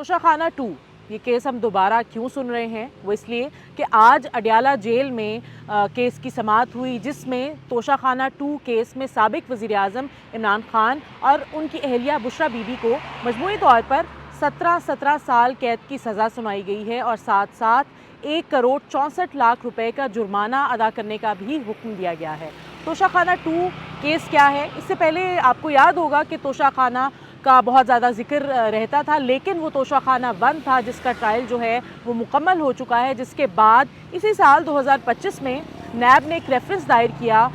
توشہ خانہ 2 یہ کیس ہم دوبارہ کیوں سن رہے ہیں؟ وہ اس لیے کہ آج اڈیالہ جیل میں کیس کی سماعت ہوئی، جس میں توشہ خانہ 2 کیس میں سابق وزیر اعظم عمران خان اور ان کی اہلیہ بشریٰ بی بی کو مجموعی طور پر 17 سال قید کی سزا سنائی گئی ہے اور ساتھ ساتھ 1,64,00,000 روپے کا جرمانہ ادا کرنے کا بھی حکم دیا گیا ہے۔ توشہ خانہ 2 کیس کیا ہے؟ اس سے پہلے آپ کو یاد ہوگا کہ توشہ خانہ کا بہت زیادہ ذکر رہتا تھا، لیکن وہ توشہ خانہ 1 تھا جس کا ٹرائل جو ہے وہ مکمل ہو چکا ہے، جس کے بعد اسی سال 2025 میں نیب نے ایک ریفرنس دائر کیا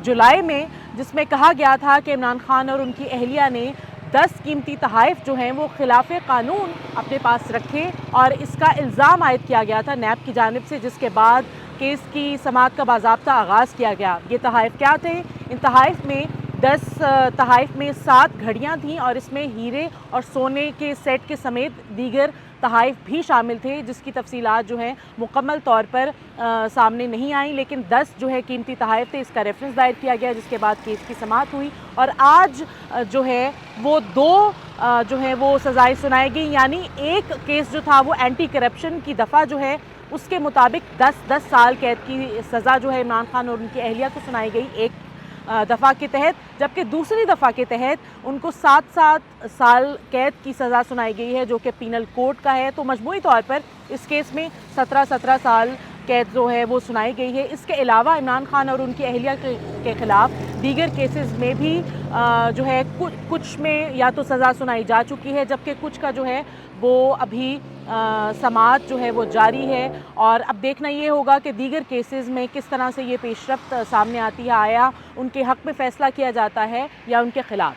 جولائی میں، جس میں کہا گیا تھا کہ عمران خان اور ان کی اہلیہ نے 10 قیمتی تحائف جو ہیں وہ خلاف قانون اپنے پاس رکھے اور اس کا الزام عائد کیا گیا تھا نیب کی جانب سے، جس کے بعد کیس کی سماعت کا باضابطہ آغاز کیا گیا۔ یہ تحائف کیا تھے؟ ان تحائف میں 10 تحائف میں 7 گھڑیاں تھیں اور اس میں ہیرے اور سونے کے سیٹ کے سمیت دیگر تحائف بھی شامل تھے، جس کی تفصیلات جو ہیں مکمل طور پر سامنے نہیں آئیں، لیکن 10 جو ہے قیمتی تحائف تھے۔ اس کا ریفرنس دائر کیا گیا جس کے بعد کیس کی سماعت ہوئی اور آج جو ہے وہ 2 جو ہے وہ سزائیں سنائی گئی، یعنی ایک کیس جو تھا وہ اینٹی کرپشن کی دفعہ جو ہے اس کے مطابق 10 سال قید کی سزا جو ہے عمران خان اور ان کی اہلیہ کو سنائی گئی ایک دفعہ کے تحت، جبکہ دوسری دفعہ کے تحت ان کو 7 سال قید کی سزا سنائی گئی ہے جو کہ پینل کوڈ کا ہے۔ تو مجموعی طور پر اس کیس میں 17 سال قید جو ہے وہ سنائی گئی ہے۔ اس کے علاوہ عمران خان اور ان کی اہلیہ کے خلاف دیگر کیسز میں بھی جو ہے کچھ میں یا تو سزا سنائی جا چکی ہے، جبکہ کچھ کا جو ہے وہ ابھی سماعت جو ہے وہ جاری ہے، اور اب دیکھنا یہ ہوگا کہ دیگر کیسز میں کس طرح سے یہ پیش رفت سامنے آتی ہے، آیا ان کے حق میں فیصلہ کیا جاتا ہے یا ان کے خلاف۔